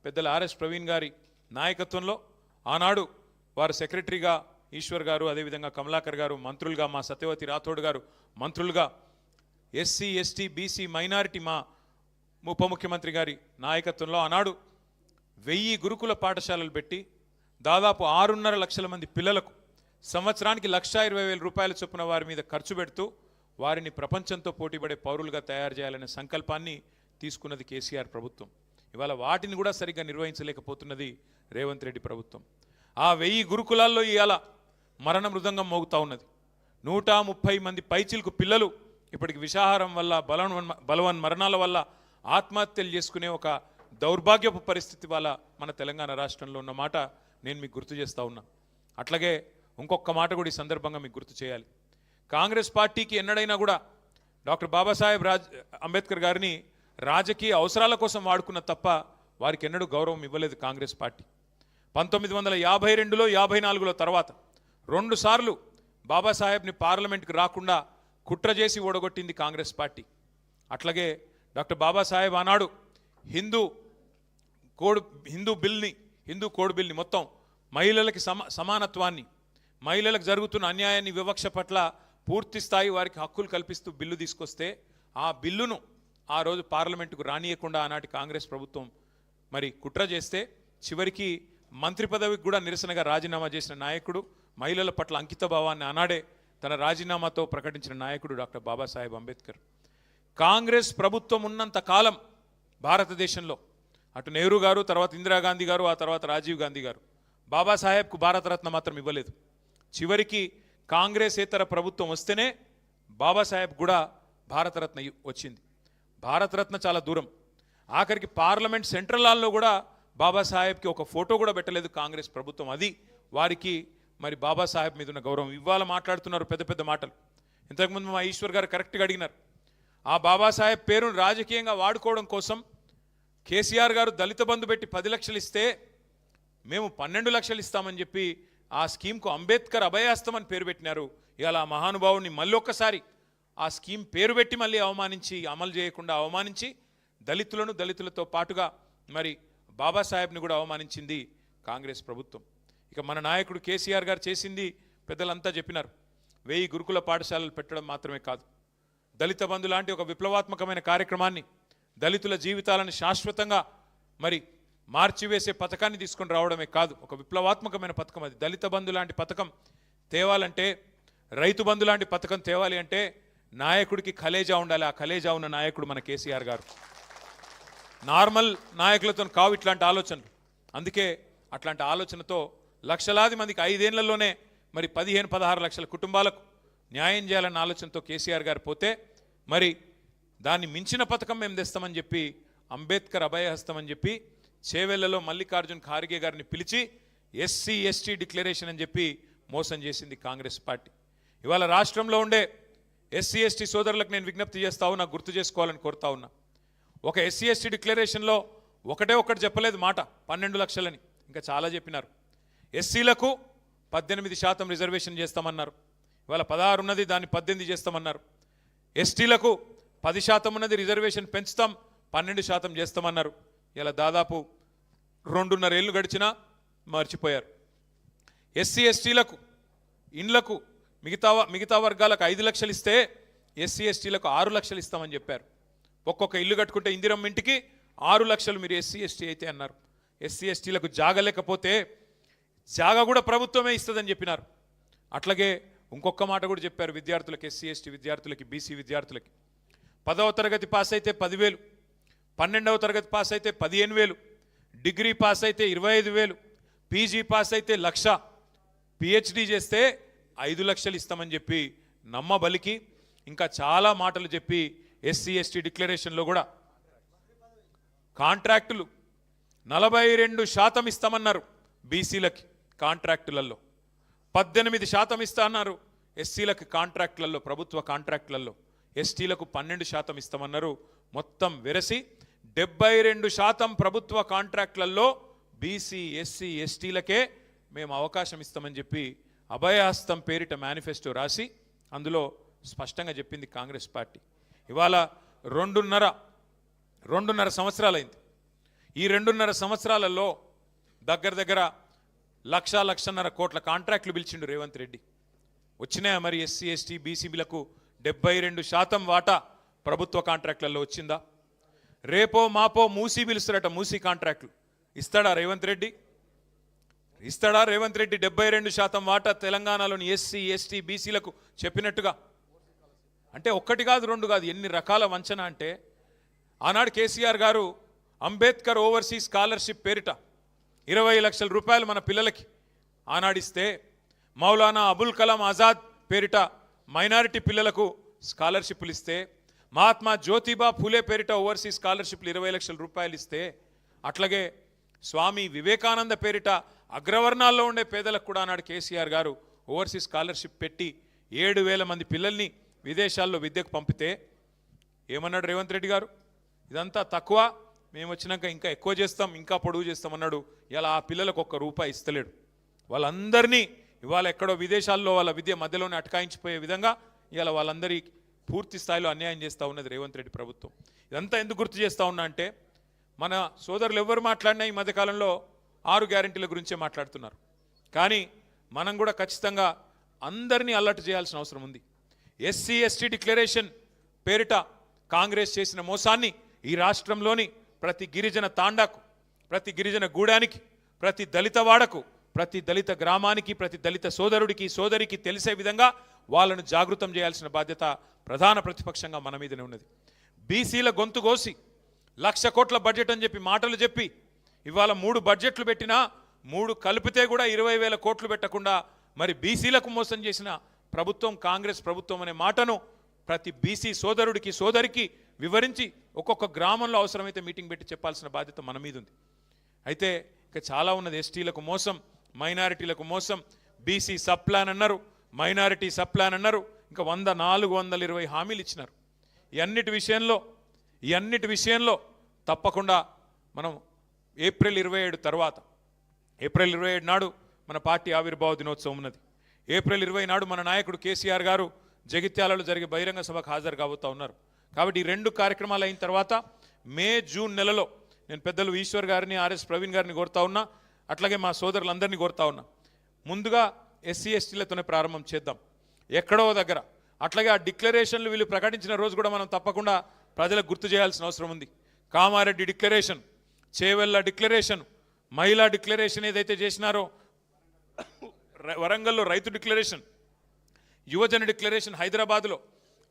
పెద్దల ఆర్ఎస్ ప్రవీణ్ గారి నాయకత్వంలో ఆనాడు వారు సెక్రటరీగా ఈశ్వర్ గారు, అదేవిధంగా కమలాకర్ గారు మంత్రులుగా, మా సత్యవతి రాథోడ్ గారు మంత్రులుగా, ఎస్సీ ఎస్టీ బీసీ మైనారిటీ మా ఉప ముఖ్యమంత్రి గారి నాయకత్వంలో ఆనాడు 1000 గురుకుల పాఠశాలలు పెట్టి దాదాపు 6.5 లక్షల మంది పిల్లలకు సంవత్సరానికి 1,20,000 రూపాయల చొప్పున వారి మీద ఖర్చు పెడుతూ వారిని ప్రపంచంతో పోటీపడే పౌరులుగా తయారు చేయాలనే సంకల్పాన్ని తీసుకున్నది కేసీఆర్ ప్రభుత్వం. ఇవాళ వాటిని కూడా సరిగ్గా నిర్వహించలేకపోతున్నది రేవంత్ రెడ్డి ప్రభుత్వం. ఆ 1000 గురుకులాల్లో ఇవాళ మరణ మృదంగం మోగుతూ ఉన్నది. 130 మంది పైచిలకు పిల్లలు ఇప్పటికి విషాహారం వల్ల, బలవన్ మరణాల వల్ల ఆత్మహత్యలు చేసుకునే ఒక దౌర్భాగ్యపు పరిస్థితి వల్ల మన తెలంగాణ రాష్ట్రంలో ఉన్న మాట నేను మీకు గుర్తు చేస్తూ ఉన్నా. అట్లాగే ఇంకొక మాట కూడా ఈ సందర్భంగా మీకు గుర్తు చేయాలి. కాంగ్రెస్ పార్టీకి ఎన్నడైనా కూడా డాక్టర్ బాబాసాహెబ్ అంబేద్కర్ గారిని రాజకీయ అవసరాల కోసం వాడుకున్న తప్ప వారికి ఎన్నడూ గౌరవం ఇవ్వలేదు కాంగ్రెస్ పార్టీ. 1952లో 54లో తర్వాత 2 సార్లు బాబాసాహెబ్ని పార్లమెంట్కి రాకుండా కుట్ర చేసి ఓడగొట్టింది కాంగ్రెస్ పార్టీ. అట్లాగే డాక్టర్ బాబాసాహెబ్ ఆనాడు హిందూ కోడ్ బిల్ని మొత్తం మహిళలకి సమానత్వాన్ని, మహిళలకు జరుగుతున్న అన్యాయాన్ని, వివక్ష పట్ల పూర్తి స్థాయి వారికి హక్కులు కల్పిస్తూ బిల్లు తీసుకొస్తే ఆ బిల్లును ఆ రోజు పార్లమెంటుకు రానియకుండా ఆనాటి కాంగ్రెస్ ప్రభుత్వం మరి కుట్ర చేస్తే చివరికి మంత్రి పదవికి కూడా నిరసనగా రాజీనామా చేసిన నాయకుడు, మహిళల పట్ల అంకిత భావాన్ని ఆనాడే తన రాజీనామాతో ప్రకటించిన నాయకుడు డాక్టర్ బాబాసాహెబ్ అంబేద్కర్. కాంగ్రెస్ ప్రభుత్వం ఉన్నంత కాలం భారతదేశంలో అటు నెహ్రూ గారు, తర్వాత ఇందిరాగాంధీ గారు, ఆ తర్వాత రాజీవ్ గాంధీ గారు బాబాసాహెబ్కు భారతరత్న మాత్రం ఇవ్వలేదు. చివరికి కాంగ్రెసేతర ప్రభుత్వం వస్తేనే బాబాసాహెబ్ కూడా భారతరత్న వచ్చింది. భారతరత్న చాలా దూరం, ఆఖరికి పార్లమెంట్ సెంట్రల్ హాల్లో కూడా బాబాసాహెబ్కి ఒక ఫోటో కూడా పెట్టలేదు కాంగ్రెస్ ప్రభుత్వం. అది వారికి మరి బాబాసాహెబ్ మీద ఉన్న గౌరవం. ఇవాళ మాట్లాడుతున్నారు పెద్ద పెద్ద మాటలు. ఇంతకుముందు మా ఈశ్వర్ గారు కరెక్ట్గా అడిగినారు. ఆ బాబాసాహెబ్ పేరును రాజకీయంగా వాడుకోవడం కోసం కేసీఆర్ గారు దళిత బంధు పెట్టి 10 లక్షలు ఇస్తే మేము 12 లక్షలు ఇస్తామని చెప్పి ఆ స్కీమ్కు అంబేద్కర్ అభయాస్తమని పేరు పెట్టినారు. ఇవాళ ఆ మహానుభావుని మళ్ళీ ఒక్కసారి ఆ స్కీమ్ పేరు పెట్టి మళ్ళీ అవమానించి, అమలు చేయకుండా అవమానించి దళితులతో పాటుగా మరి బాబాసాహెబ్ని కూడా అవమానించింది కాంగ్రెస్ ప్రభుత్వం. ఇక మన నాయకుడు కేసీఆర్ గారు చేసింది పెద్దలంతా చెప్పినారు. 1000 గురుకుల పాఠశాలలు పెట్టడం మాత్రమే కాదు, దళిత బంధు లాంటి ఒక విప్లవాత్మకమైన కార్యక్రమాన్ని, దళితుల జీవితాలను శాశ్వతంగా మరి మార్చివేసే పథకాన్ని తీసుకొని రావడమే కాదు, ఒక విప్లవాత్మకమైన పథకం అది. దళిత బంధు లాంటి పథకం తేవాలంటే, రైతు బంధు లాంటి పథకం తేవాలి అంటే నాయకుడికి కలేజా ఉండాలి. ఆ కలేజా ఉన్న నాయకుడు మన కేసీఆర్ గారు. నార్మల్ నాయకులతో కావు ఇట్లాంటి ఆలోచనలు. అందుకే అట్లాంటి ఆలోచనతో లక్షలాది మందికి 5 ఏళ్లలోనే మరి 15-16 లక్షల కుటుంబాలకు న్యాయం చేయాలన్న ఆలోచనతో కేసీఆర్ గారు పోతే మరి దాన్ని మించిన పథకం మేము తెస్తామని చెప్పి అంబేద్కర్ అభయహస్తం అని చెప్పి చేవెళ్లలో మల్లికార్జున్ ఖార్గే గారిని పిలిచి ఎస్సీ ఎస్టీ డిక్లరేషన్ అని చెప్పి మోసం చేసింది కాంగ్రెస్ పార్టీ. ఇవాళ రాష్ట్రంలో ఉండే ఎస్సీ ఎస్టీ సోదరులకు నేను విజ్ఞప్తి చేస్తా ఉన్నా, గుర్తు చేసుకోవాలని కోరుతా ఉన్నా. ఒక ఎస్సీ ఎస్టీ డిక్లరేషన్లో ఒకటి చెప్పలేదు మాట 12 లక్షలని, ఇంకా చాలా చెప్పినారు. ఎస్సీలకు 18% రిజర్వేషన్ చేస్తామన్నారు. ఇవాళ 16 ఉన్నది, దాన్ని 18 చేస్తామన్నారు. ఎస్టీలకు 10% ఉన్నది, రిజర్వేషన్ పెంచుతాం 12% చేస్తామన్నారు. ఇలా దాదాపు 2.5 ఏళ్ళు గడిచినా మర్చిపోయారు. ఎస్సీ ఎస్టీలకు ఇండ్లకు మిగతా వర్గాలకు 5 లక్షలు ఇస్తే ఎస్సీ ఎస్టీలకు 6 లక్షలు ఇస్తామని చెప్పారు. ఒక్కొక్క ఇల్లు కట్టుకుంటే ఇందిరమ్మ ఇంటికి 6 లక్షలు మీరు ఎస్సీ ఎస్టీ అయితే అన్నారు. ఎస్సీ ఎస్టీలకు జాగ లేకపోతే జాగ కూడా ప్రభుత్వమే ఇస్తుందని చెప్పినారు. అట్లాగే ఇంకొక మాట కూడా చెప్పారు విద్యార్థులకు, ఎస్సీ ఎస్టీ విద్యార్థులకి, బీసీ విద్యార్థులకి 10వ తరగతి పాస్ అయితే 10,000, 12వ తరగతి పాస్ అయితే 15,000, డిగ్రీ పాస్ అయితే 25,000, పీజీ పాస్ అయితే 1,00,000, పిహెచ్డి చేస్తే 5 లక్షలు ఇస్తామని చెప్పి నమ్మబలికి ఇంకా చాలా మాటలు చెప్పి ఎస్సీ ఎస్టీ డిక్లరేషన్లో కూడా కాంట్రాక్టులు 42% ఇస్తామన్నారు. బీసీలకి కాంట్రాక్టులలో 18% ఇస్తా అన్నారు. ఎస్సీలకు కాంట్రాక్టులలో, ప్రభుత్వ కాంట్రాక్టులలో, ఎస్టీలకు 12% ఇస్తామన్నారు. మొత్తం వెరసి 72% ప్రభుత్వ కాంట్రాక్టులలో బీసీ ఎస్సీ ఎస్టీలకే మేము అవకాశం ఇస్తామని చెప్పి అభయహస్తం పేరిట మేనిఫెస్టో రాసి అందులో స్పష్టంగా చెప్పింది కాంగ్రెస్ పార్టీ. ఇవాళ 2.5 సంవత్సరాలైంది. ఈ 2.5 సంవత్సరాలలో దగ్గర 1,00,00,000 కోట్ల కాంట్రాక్టులు పిలిచిండు రేవంత్ రెడ్డి. వచ్చినాయా మరి ఎస్సీ ఎస్టీ బీసీబీలకు 72% వాటా ప్రభుత్వ కాంట్రాక్టులలో వచ్చిందా? రేపో మాపో మూసీ పిలుస్తారట, మూసీ కాంట్రాక్టులు ఇస్తాడా రేవంత్ రెడ్డి? ఇస్తాడా రేవంత్ రెడ్డి 72% వాటా తెలంగాణలోని ఎస్సీ ఎస్టీ బీసీలకు చెప్పినట్టుగా? అంటే ఒక్కటి కాదు రెండు కాదు, ఎన్ని రకాల వంచన అంటే ఆనాడు కేసీఆర్ గారు అంబేద్కర్ ఓవర్సీస్ స్కాలర్షిప్ పేరిట 20 లక్షల రూపాయలు మన పిల్లలకి ఆనాడిస్తే, మౌలానా అబుల్ కలాం ఆజాద్ పేరిట మైనారిటీ పిల్లలకు స్కాలర్షిప్లు ఇస్తే, మహాత్మా జ్యోతిబా ఫూలే పేరిట ఓవర్సీస్ స్కాలర్షిప్లు 20 లక్షల రూపాయలు ఇస్తే, అట్లాగే స్వామి వివేకానంద పేరిట అగ్రవర్ణాల్లో ఉండే పేదలకు కూడా ఆనాడు కేసీఆర్ గారు ఓవర్సీస్ స్కాలర్షిప్ పెట్టి 7,000 మంది పిల్లల్ని విదేశాల్లో విద్యకు పంపితే ఏమన్నాడు రేవంత్ రెడ్డి గారు? ఇదంతా తక్కువ, మేము వచ్చినాక ఇంకా ఎక్కువ చేస్తాం, ఇంకా పొడుగు చేస్తామన్నాడు. ఇలా ఆ పిల్లలకు ₹1 ఇస్తలేడు. వాళ్ళందరినీ ఇవాళ ఎక్కడో విదేశాల్లో వాళ్ళ విద్య మధ్యలోనే అటకాయించిపోయే విధంగా ఇవాళ వాళ్ళందరి పూర్తి స్థాయిలో అన్యాయం చేస్తూ ఉన్నది రేవంత్ రెడ్డి ప్రభుత్వం. ఇదంతా ఎందుకు గుర్తు చేస్తూ ఉన్నా అంటే, మన సోదరులు ఎవరు మాట్లాడినా ఈ మధ్యకాలంలో 6 గ్యారెంటీల గురించే మాట్లాడుతున్నారు. కానీ మనం కూడా ఖచ్చితంగా అందరినీ అలర్ట్ చేయాల్సిన అవసరం ఉంది. ఎస్సీ ఎస్టీ డిక్లరేషన్ పేరిట కాంగ్రెస్ చేసిన మోసాన్ని ఈ రాష్ట్రంలోని ప్రతి గిరిజన తాండాకు, ప్రతి గిరిజన గూడానికి, ప్రతి దళిత వాడకు, ప్రతి దళిత గ్రామానికి, ప్రతి దళిత సోదరుడికి సోదరికి తెలిసే విధంగా వాళ్ళను జాగృతం చేయాల్సిన బాధ్యత ప్రధాన ప్రతిపక్షంగా మన మీదనే ఉన్నది. బీసీల గొంతు కోసి 1,00,000 కోట్ల బడ్జెట్ అని చెప్పి మాటలు చెప్పి ఇవాళ 3 బడ్జెట్లు పెట్టినా 3 కలిపితే కూడా 20,000 కోట్లు పెట్టకుండా మరి బీసీలకు మోసం చేసిన ప్రభుత్వం కాంగ్రెస్ ప్రభుత్వం అనే మాటను ప్రతి బీసీ సోదరుడికి సోదరికి వివరించి ఒక్కొక్క గ్రామంలో అవసరమైతే మీటింగ్ పెట్టి చెప్పాల్సిన బాధ్యత మన మీద ఉంది. అయితే ఇక చాలా ఉన్నది. ఎస్టీలకు మోసం, మైనారిటీలకు మోసం, బీసీ సబ్ ప్లాన్ అన్నారు, మైనారిటీ సబ్ ప్లాన్ అన్నారు, ఇంకా 420 హామీలు ఇచ్చినారు. ఈ అన్నిటి విషయంలో తప్పకుండా మనం ఏప్రిల్ 27 తర్వాత, ఏప్రిల్ 27 నాడు మన పార్టీ ఆవిర్భావ దినోత్సవం ఉన్నది. ఏప్రిల్ 20 నాడు మన నాయకుడు కేసీఆర్ గారు జగిత్యాలలో జరిగే బహిరంగ సభకు హాజరు కాబోతా ఉన్నారు. కాబట్టి ఈ 2 కార్యక్రమాలు అయిన తర్వాత మే జూన్ నెలలో నేను పెద్దలు ఈశ్వర్ గారిని, ఆర్ఎస్ ప్రవీణ్ గారిని కోరుతా ఉన్నా, అట్లాగే మా సోదరులందరినీ కోరుతా ఉన్నా, ముందుగా ఎస్సీ ఎస్టీలతోనే ప్రారంభం చేద్దాం ఎక్కడో దగ్గర. అట్లాగే ఆ డిక్లరేషన్లు వీళ్ళు ప్రకటించిన రోజు కూడా మనం తప్పకుండా ప్రజలకు గుర్తు చేయాల్సిన అవసరం ఉంది. కామారెడ్డి డిక్లరేషన్, చేవెళ్ళ డిక్లరేషన్, మహిళా డిక్లరేషన్ ఏదైతే చేసినారో, వరంగల్లో రైతు డిక్లరేషన్, యువజన డిక్లరేషన్ హైదరాబాద్లో,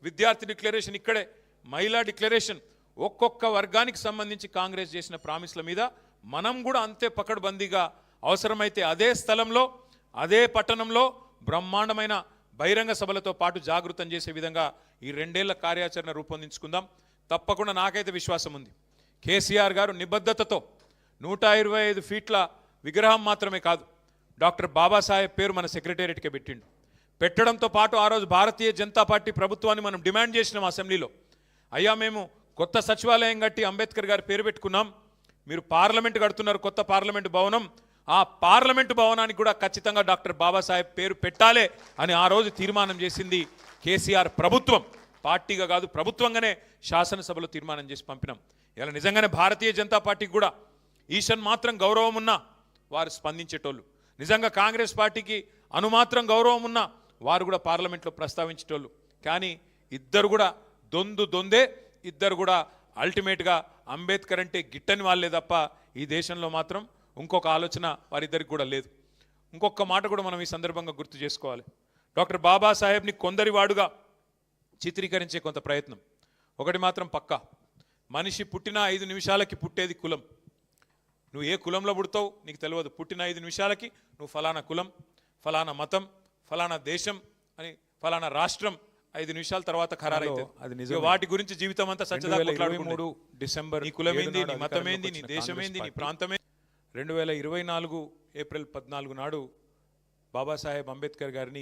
విద్యార్థి డిక్లరేషన్ ఇక్కడే, మహిళా డిక్లరేషన్, ఒక్కొక్క వర్గానికి సంబంధించి కాంగ్రెస్ చేసిన ప్రామిస్ల మీద మనం కూడా అంతే పకడ్బందీగా అవసరమైతే అదే స్థలంలో అదే పట్టణంలో బ్రహ్మాండమైన బహిరంగ సభలతో పాటు జాగృతం చేసే విధంగా ఈ 2 ఏళ్ల కార్యాచరణ రూపొందించుకుందాం. తప్పకుండా నాకైతే విశ్వాసం ఉంది. కేసీఆర్ గారు నిబద్ధతతో 125 ఫీట్ల విగ్రహం మాత్రమే కాదు, డాక్టర్ బాబాసాహెబ్ పేరు మన సెక్రటేరియట్కే పెట్టిండు. పెట్టడంతో పాటు ఆ రోజు భారతీయ జనతా పార్టీ ప్రభుత్వాన్ని మనం డిమాండ్ చేసినాం అసెంబ్లీలో, అయ్యా మేము కొత్త సచివాలయం కట్టి అంబేద్కర్ గారి పేరు పెట్టుకున్నాం, మీరు పార్లమెంట్ కడుతున్నారు, కొత్త పార్లమెంటు భవనం, ఆ పార్లమెంటు భవనానికి కూడా ఖచ్చితంగా డాక్టర్ బాబాసాహెబ్ పేరు పెట్టాలి అని ఆ రోజు తీర్మానం చేసింది కేసీఆర్ ప్రభుత్వం. పార్టీగా కాదు, ప్రభుత్వంగానే శాసనసభలో తీర్మానం చేసి పంపినాం. ఇలా నిజంగానే భారతీయ జనతా పార్టీకి కూడా ఈషన్ మాత్రం గౌరవం ఉన్నా వారు స్పందించేటోళ్ళు, నిజంగా కాంగ్రెస్ పార్టీకి అనుమాత్రం గౌరవం ఉన్నా వారు కూడా పార్లమెంట్లో ప్రస్తావించేటోళ్ళు. కానీ ఇద్దరు కూడా దొందే, ఇద్దరు కూడా అల్టిమేట్గా అంబేద్కర్ అంటే గిట్టని వాళ్ళే తప్ప ఈ దేశంలో మాత్రం ఇంకొక ఆలోచన వారిద్దరికి కూడా లేదు. ఇంకొక మాట కూడా మనం ఈ సందర్భంగా గుర్తు చేసుకోవాలి. డాక్టర్ బాబాసాహెబ్ని కొందరివాడుగా చిత్రీకరించే కొంత ప్రయత్నం. ఒకటి మాత్రం పక్కా, మనిషి పుట్టిన 5 నిమిషాలకి పుట్టేది కులం. నువ్వు ఏ కులంలో పుడతావు నీకు తెలియదు. పుట్టిన 5 నిమిషాలకి నువ్వు ఫలానా కులం, ఫలానా మతం, ఫలానా దేశం అని, ఫలానా రాష్ట్రం 5 నిమిషాల తర్వాత ఖరారైతే వాటి గురించి జీవితం అంతా సచ్చదా కొట్లాడుకుంటూ డిసెంబర్ నీ కులమేంది, నీ మతమేంది, నీ దేశమేంది, నీ ప్రాంతమే. 2024 ఏప్రిల్ 14 నాడు బాబాసాహెబ్ అంబేద్కర్ గారిని